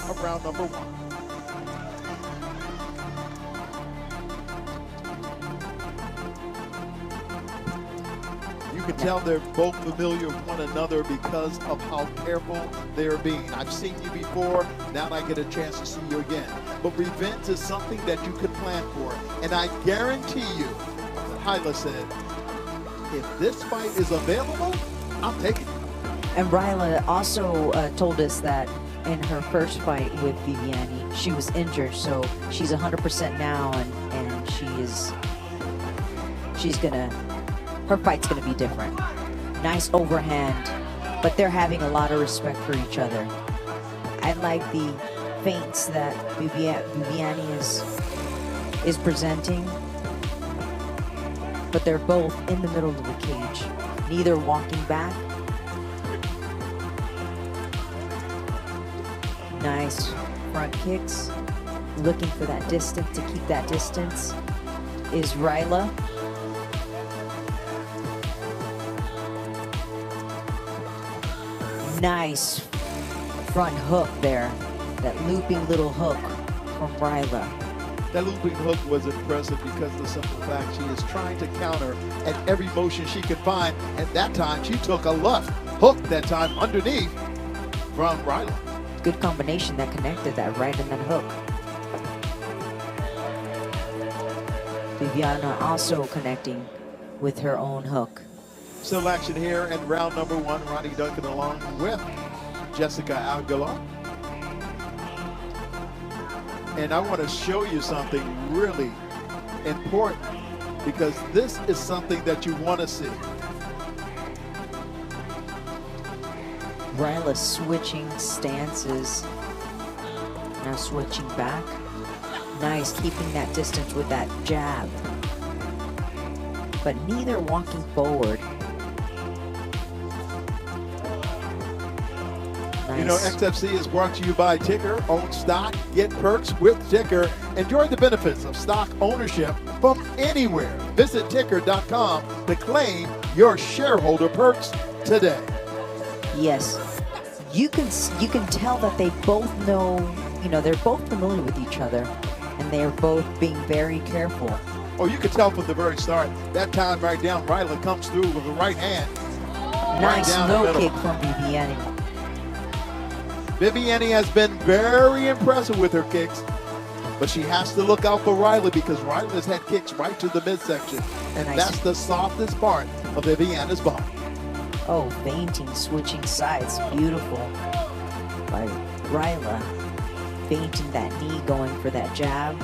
of round number 1. You can tell they're both familiar with one another because of how careful they're being. I've seen you before, now I get a chance to see you again. But revenge is something that you could plan for. And I guarantee you, Rayla said, if this fight is available, I'm taking it. And Rayla also told us that in her first fight with Viviane, she was injured, so she's 100% now, and her fight's gonna be different. Nice overhand, but they're having a lot of respect for each other. I like the feints that Viviane is presenting, but they're both in the middle of the cage, neither walking back. Nice front kicks, looking for that distance, to keep that distance is Rayla. Nice front hook there, that looping little hook from Rayla. That looping hook was impressive because of the simple fact she is trying to counter at every motion she could find, and that time she took a left hook that time underneath from Rayla. Good combination that connected that right and that hook. Viviane also connecting with her own hook. Still action here in round number 1. Ronnie Duncan along with Jessica Aguilar. And I want to show you something really important because this is something that you want to see. Rayla switching stances, now switching back. Nice, keeping that distance with that jab, but neither walking forward. Nice. You know, XFC is brought to you by Ticker. Own stock, get perks with Ticker. Enjoy the benefits of stock ownership from anywhere. Visit ticker.com to claim your shareholder perks today. Yes, you can tell that they both know, you know, they're both familiar with each other, and they're both being very careful. Oh, you can tell from the very start. That time right down, Rayla comes through with the right hand. Nice right low kick from Viviane. Viviane has been very impressive with her kicks, but she has to look out for Rayla because Rayla's had kicks right to the midsection, and nice. That's the softest part of Viviane's body. Oh, feinting, switching sides, beautiful by Rayla. Feinting that knee, going for that jab.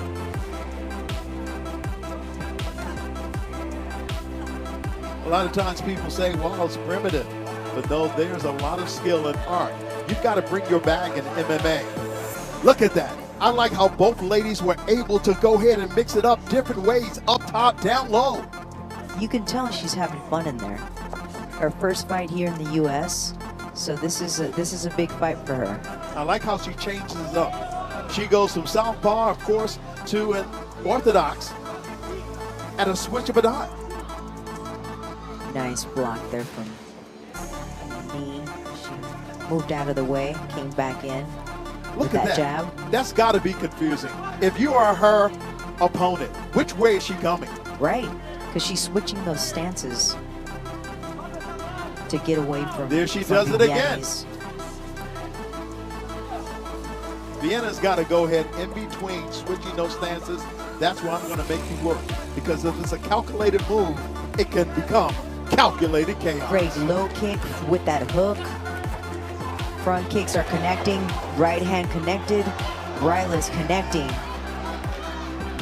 A lot of times people say, well, it's primitive, but no, there's a lot of skill and art. You've got to bring your bag in MMA. Look at that. I like how both ladies were able to go ahead and mix it up different ways, up top, down low. You can tell she's having fun in there. Her first fight here in the U.S., so this is a big fight for her. I like how she changes up. She goes from southpaw, of course, to an orthodox at a switch of a dime. Nice block there from knee. She moved out of the way, came back in. Look with at that that jab. That's got to be confusing. If you are her opponent, which way is she coming? Right, because she's switching those stances to get away from. There she does it again. Vienna's got to go ahead in between switching those stances. That's why I'm going to make you work, because if it's a calculated move, it can become calculated chaos. Great low kick with that hook. Front kicks are connecting. Right hand connected. Rayla's connecting.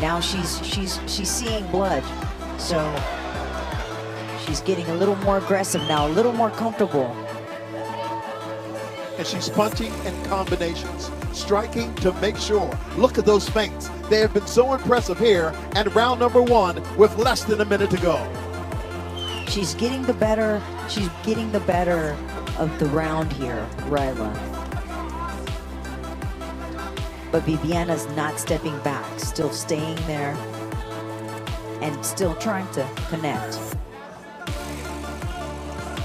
Now she's seeing blood, so she's getting a little more aggressive now, a little more comfortable. And she's punching in combinations, striking to make sure. Look at those feints. They have been so impressive here at round number 1 with less than a minute to go. She's getting the better of the round here, Rayla. But Viviane's not stepping back, still staying there and still trying to connect.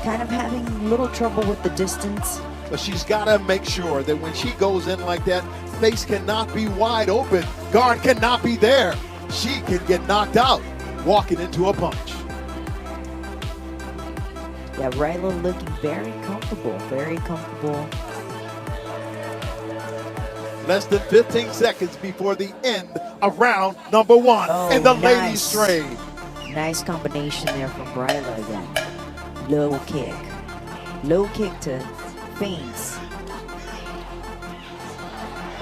Kind of having a little trouble with the distance. But she's got to make sure that when she goes in like that, face cannot be wide open. Guard cannot be there. She can get knocked out walking into a punch. Yeah, Rayla looking very comfortable, very comfortable. Less than 15 seconds before the end of round number 1 in the ladies' trade. Nice combination there from Rayla again. Low kick. Low kick to feints.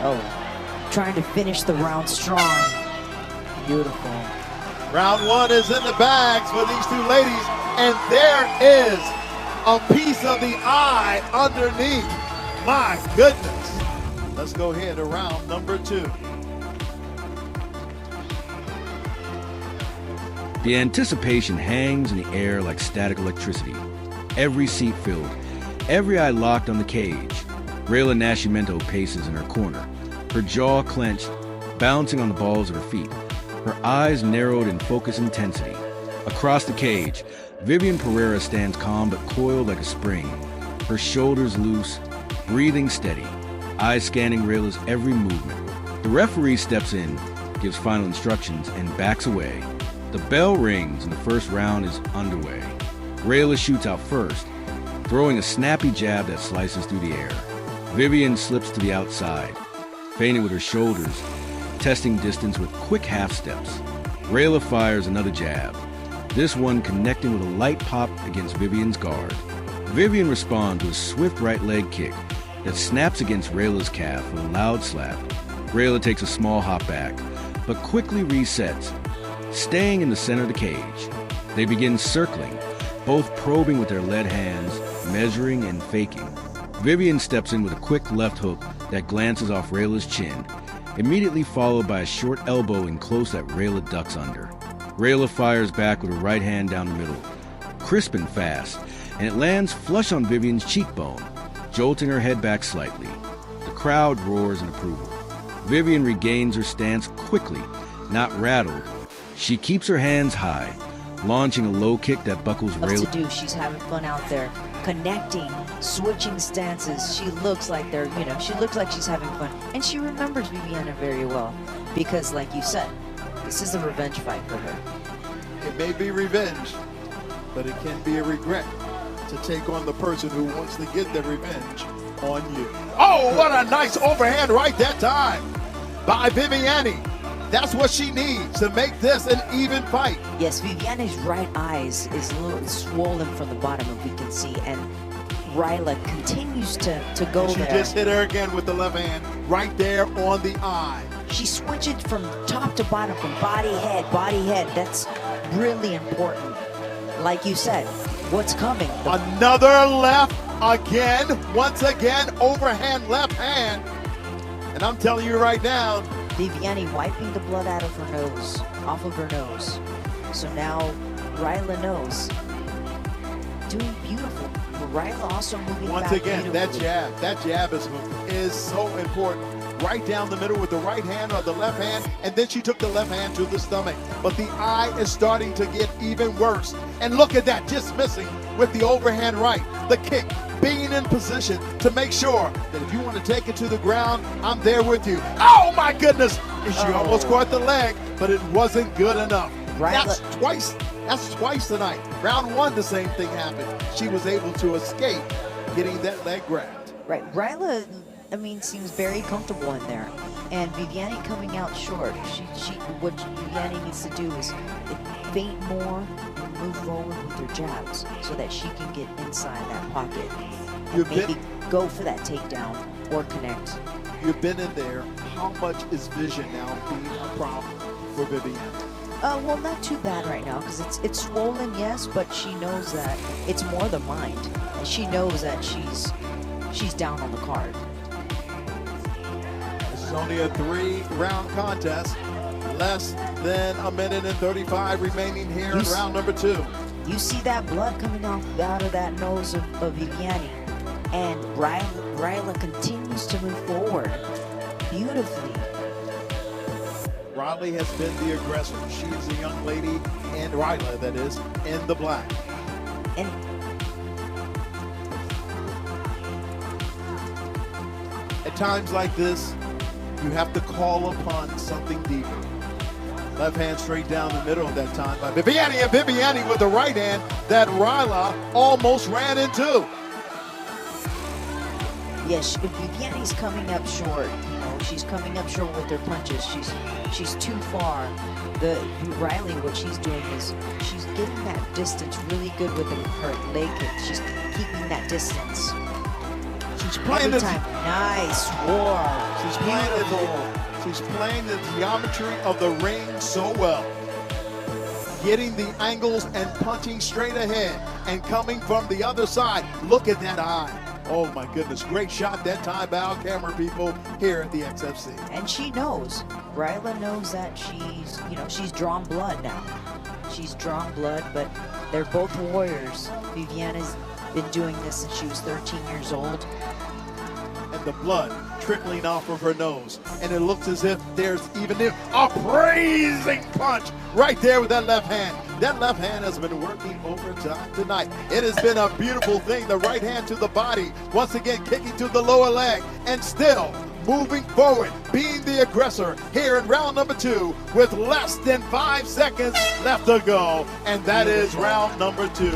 Oh, trying to finish the round strong. Beautiful. Round 1 is in the bags for these two ladies, and there is a piece of the eye underneath. My goodness. Let's go ahead to round number 2. The anticipation hangs in the air like static electricity. Every seat filled, every eye locked on the cage. Rayla Nascimento paces in her corner, her jaw clenched, bouncing on the balls of her feet, her eyes narrowed in focused intensity. Across the cage, Viviane Pereira stands calm but coiled like a spring, her shoulders loose, breathing steady, eyes scanning Rayla's every movement. The referee steps in, gives final instructions, and backs away. The bell rings and the first round is underway. Rayla shoots out first, throwing a snappy jab that slices through the air. Viviane slips to the outside, feinting with her shoulders, testing distance with quick half steps. Rayla fires another jab, this one connecting with a light pop against Viviane's guard. Viviane responds with a swift right leg kick that snaps against Rayla's calf with a loud slap. Rayla takes a small hop back, but quickly resets, staying in the center of the cage. They begin circling, both probing with their lead hands, measuring and faking. Viviane steps in with a quick left hook that glances off Rayla's chin, immediately followed by a short elbow close that Rayla ducks under. Rayla fires back with a right hand down the middle, crisp and fast, and it lands flush on Viviane's cheekbone, jolting her head back slightly. The crowd roars in approval. Viviane regains her stance quickly, not rattled. She keeps her hands high, launching a low kick that buckles Rayla. What's to do? She's having fun out there, connecting, switching stances. She looks like she looks like she's having fun. And she remembers Viviane very well because, like you said, this is a revenge fight for her. It may be revenge, but it can be a regret to take on the person who wants to get their revenge on you. Oh, what a nice overhand right that time by Viviane. That's what she needs to make this an even fight. Yes, Viviane's right eyes is a little swollen from the bottom, if we can see, and Rayla continues to go there. She just hit her again with the left hand right there on the eye. She switches from top to bottom, from body, head. That's really important. Like you said, what's coming? Another left again, once again, overhand left hand. And I'm telling you right now, Viviane wiping the blood out of her nose, off of her nose. So now Rayla knows. Doing beautiful. But Rayla also moving once back again, that jab is so important. Right down the middle with the right hand or the left hand, and then she took the left hand to the stomach. But the eye is starting to get even worse. And look at that, just missing with the overhand right. The kick, being in position to make sure that if you want to take it to the ground, I'm there with you. Oh my goodness! And she almost caught the leg, but it wasn't good enough. That's twice tonight. Round 1, the same thing happened. She was able to escape getting that leg grabbed. Right, Rayla, seems very comfortable in there. And Viviane coming out short. What Viviane needs to do is feint more and move forward with her jabs so that she can get inside that pocket and maybe go for that takedown or connect. You've been in there. How much is vision now being a problem for Viviane? Well, not too bad right now because it's swollen, yes, but she knows that it's more the mind. And she knows that she's down on the card. This is only a 3-round contest. Less than a minute and 35 remaining here in round number 2. You see that blood coming out of that nose of Viviane. And Rayla continues to move forward beautifully. Riley has been the aggressor. She is the young lady, and Rayla, that is, in the black. And at times like this, you have to call upon something deeper. Left hand straight down the middle that time by Viviane, and Viviane with the right hand that Rayla almost ran into. Yes, Viviane's coming up short. You know, she's coming up short with her punches. She's too far. Riley, what she's doing is she's getting that distance really good with her leg kick. She's keeping that distance. She's playing the time. Nice war. She's playing the geometry of the ring so well. Getting the angles and punching straight ahead and coming from the other side. Look at that eye. Oh my goodness, great shot that time by our camera people here at the XFC. And she knows, Rayla knows that she's drawn blood now. She's drawn blood, but they're both warriors. Viviane's been doing this since she was 13 years old. And the blood trickling off of her nose. And it looks as if there's even a praising punch right there with that left hand. That left hand has been working overtime tonight. It has been a beautiful thing. The right hand to the body, once again kicking to the lower leg, and still moving forward, being the aggressor here in round number 2 with less than 5 seconds left to go. And that is round number 2.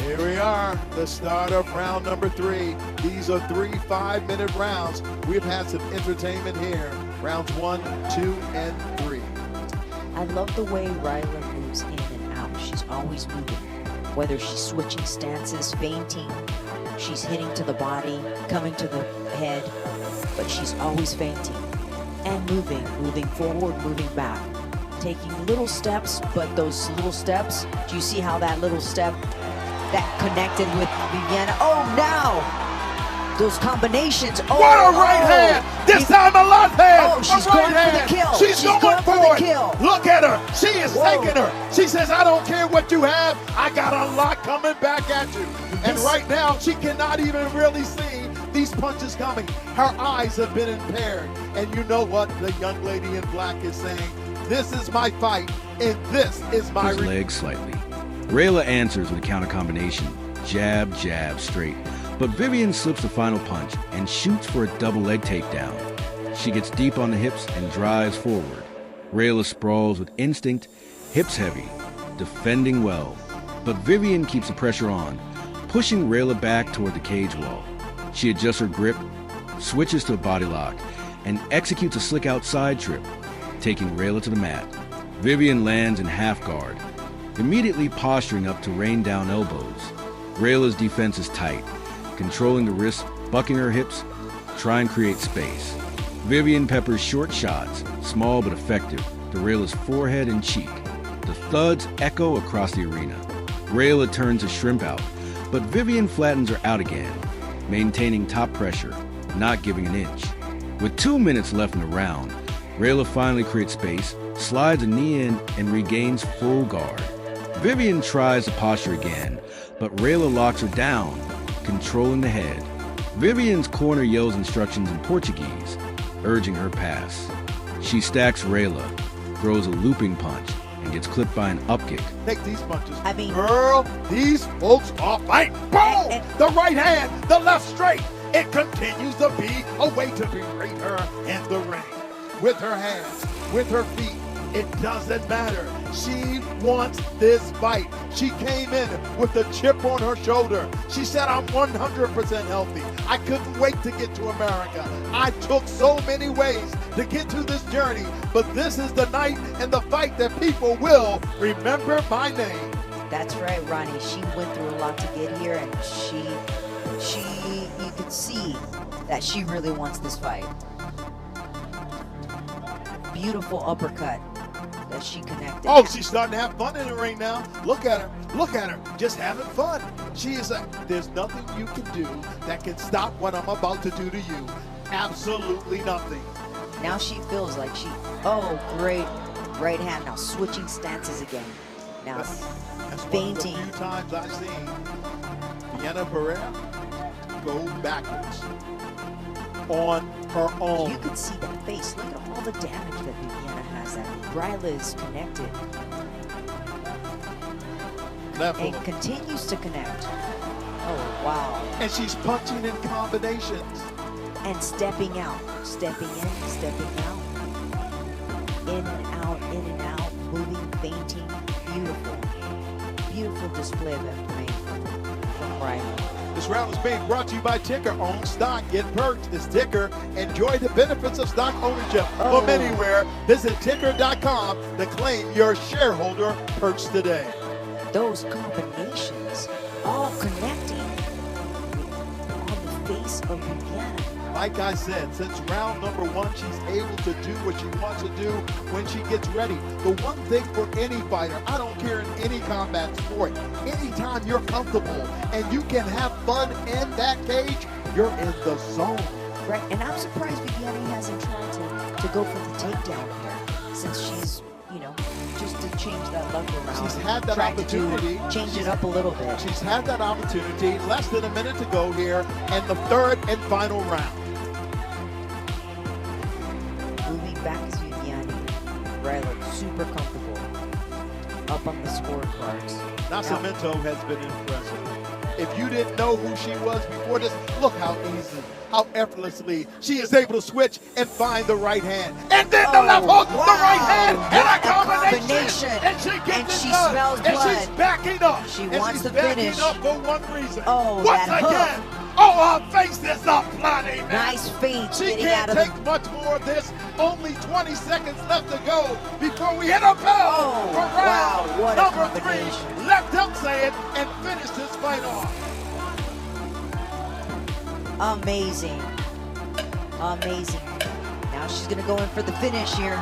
Here we are, the start of round number 3. These are 3 5-minute rounds. We've had some entertainment here. Rounds 1, 2, and 3. I love the way Rayla moves in and out. She's always moving. Whether she's switching stances, feinting, she's hitting to the body, coming to the head, but she's always feinting and moving forward, moving back. Taking little steps, but those little steps, do you see how that little step that connected with Viviane? Oh, now! Those combinations. Oh, what a right hand! This time a left hand! Oh, she's going for the kill. She's going for the kill. Look at her. She is taking her. She says, I don't care what you have. I got a lot coming back at you. And right now, she cannot even really see these punches coming. Her eyes have been impaired. And you know what the young lady in black is saying? This is my fight, and this is my leg slightly. Rayla answers with a counter combination. Jab, jab, straight. But Viviane slips the final punch and shoots for a double leg takedown. She gets deep on the hips and drives forward. Rayla sprawls with instinct, hips heavy, defending well. But Viviane keeps the pressure on, pushing Rayla back toward the cage wall. She adjusts her grip, switches to a body lock, and executes a slick outside trip, taking Rayla to the mat. Viviane lands in half guard, immediately posturing up to rain down elbows. Rayla's defense is tight, controlling the wrists, bucking her hips, try and create space. Viviane peppers short shots, small but effective, to Rayla's forehead and cheek. The thuds echo across the arena. Rayla turns a shrimp out, but Viviane flattens her out again, maintaining top pressure, not giving an inch. With 2 minutes left in the round, Rayla finally creates space, slides a knee in, and regains full guard. Viviane tries to posture again, but Rayla locks her down, controlling the head. Viviane's corner yells instructions in Portuguese, urging her pass. She stacks Rayla, throws a looping punch, and gets clipped by an upkick. Take these punches. I mean, girl, these folks are fighting. Boom! The right hand, the left straight. It continues to be a way to berate her in the ring. With her hands, with her feet, it doesn't matter. She wants this fight. She came in with a chip on her shoulder. She said, I'm 100% healthy. I couldn't wait to get to America. I took so many ways to get to this journey, but this is the night and the fight that people will remember my name. That's right, Ronnie. She went through a lot to get here, and you could see that she really wants this fight. Beautiful uppercut that she connected. Oh, she's starting to have fun in the ring now. Look at her, just having fun. She is there's nothing you can do that can stop what I'm about to do to you. Absolutely nothing. Now she feels like oh, great right hand. Now switching stances again. Now that's feinting. One of the few times I've seen Viviane Pereira go backwards on her own. You can see that face. Look at all the damage that Viviane has. That Rayla is connected. Level. And continues to connect. Oh, wow. And she's punching in combinations. And stepping out. Stepping in, stepping out. In and out, moving, feinting. Beautiful. Beautiful display of information from Rayla. This round is being brought to you by Ticker. Own stock, get perks. It's Ticker. Enjoy the benefits of stock ownership from anywhere. Visit ticker.com to claim your shareholder perks today. Those combinations all connecting on the face of Viviane. Like I said, since round number 1, she's able to do what she wants to do when she gets ready. The one thing for any fighter, I don't care in any combat sport, anytime you're comfortable and you can have fun in that cage, you're in the zone. Right, and I'm surprised Viviane hasn't tried to go for the takedown here, since she's, you know, just to change that luck around. She's had that opportunity. Change it up a little bit. She's had that opportunity. Less than a minute to go here, and the third and final round. Moving back is Viviane. Rayla, super comfortable. Up on the scorecards. Nascimento has been impressive. If you didn't know who she was before this, look how easy, how effortlessly she is able to switch and find the right hand. And then the left hook, the right hand, and a combination. And she gets it done. Smells blood. And she's backing up. She wants the finish. She's backing up for one reason. Oh, once that again. hook. Oh, her face is up, bloody man. Nice feint. She getting can't out of take much more of this. Only 20 seconds left to go before we hit a bell for round what a number 3. combination. Left up saying and finish this fight off. Amazing. Amazing. Now she's going to go in for the finish here.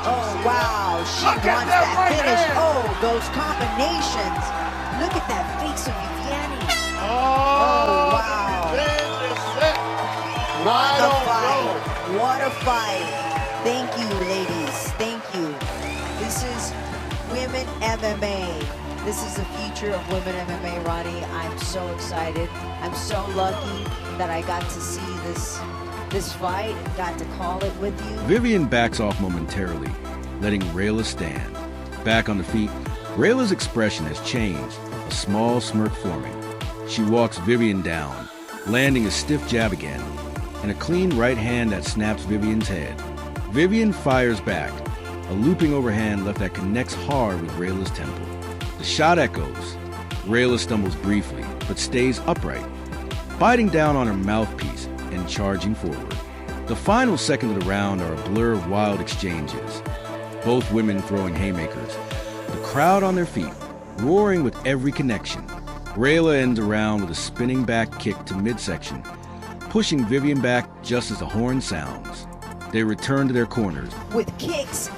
Oh, wow. She wants that finish. Oh, those combinations. Look at that face of Viviane. Oh, wow. Revenge is set. What Right a on fight. road. What a fight. Thank you, ladies. Thank you. This is Women MMA. This is the future of women MMA, Ronnie. I'm so excited. I'm so lucky that I got to see this fight and got to call it with you. Viviane backs off momentarily, letting Rayla stand. Back on the feet, Rayla's expression has changed, a small smirk forming. She walks Viviane down, landing a stiff jab again, and a clean right hand that snaps Viviane's head. Viviane fires back, a looping overhand left that connects hard with Rayla's temple. The shot echoes. Rayla stumbles briefly, but stays upright, biting down on her mouthpiece and charging forward. The final second of the round are a blur of wild exchanges, both women throwing haymakers, the crowd on their feet, roaring with every connection. Rayla ends the round with a spinning back kick to midsection, pushing Viviane back just as the horn sounds. They return to their corners. With kicks,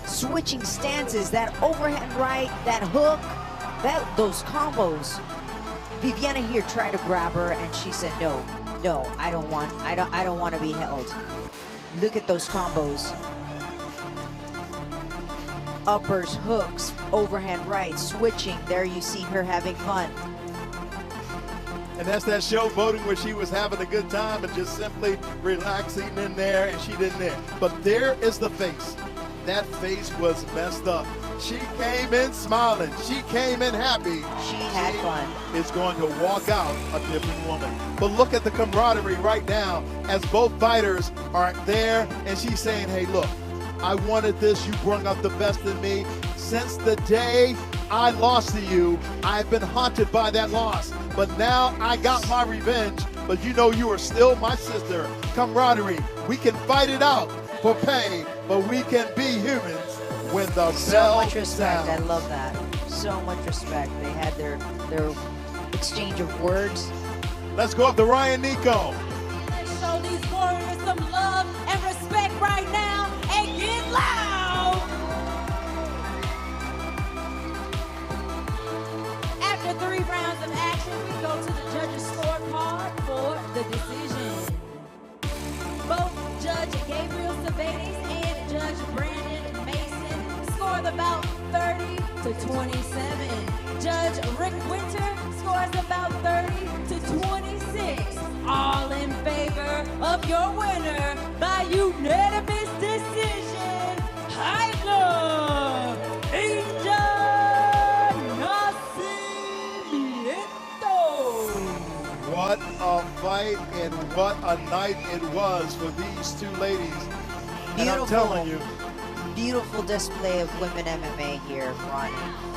switching stances, that overhand right, that hook, those combos. Viviane here tried to grab her, and she said, "No, I don't want to be held." Look at those combos. Uppers, hooks, overhand right, switching. There you see her having fun. And that's that showboating where she was having a good time and just simply relaxing in there, and she didn't there. But there is the face. That face was messed up. She came in smiling. She came in happy. She had fun. Is going to walk out a different woman. But look at the camaraderie right now as both fighters are there, and she's saying, "Hey, look, I wanted this. You brought out the best in me. Since the day I lost to you, I've been haunted by that loss. But now I got my revenge. But you know you are still my sister." Camaraderie. We can fight it out for pay, but we can be humans when the bell So much respect. sounds. I love that. So much respect. They had their exchange of words. Let's go up to Ryan Nico. Show these warriors some love and respect right now and get loud. After 3 rounds of action, we go to the judges' scorecard for the decision. Both Judge Gabriel Cervantes and Judge Brandon Mason score the bout 30 to 27. Judge Rick Winter scores about 30 to 26. All in favor of your winner by unanimous decision, Rayla Nascimento. What a fight and what a night it was for these two ladies. And I'm telling you, Beautiful display of women MMA here, Ronnie.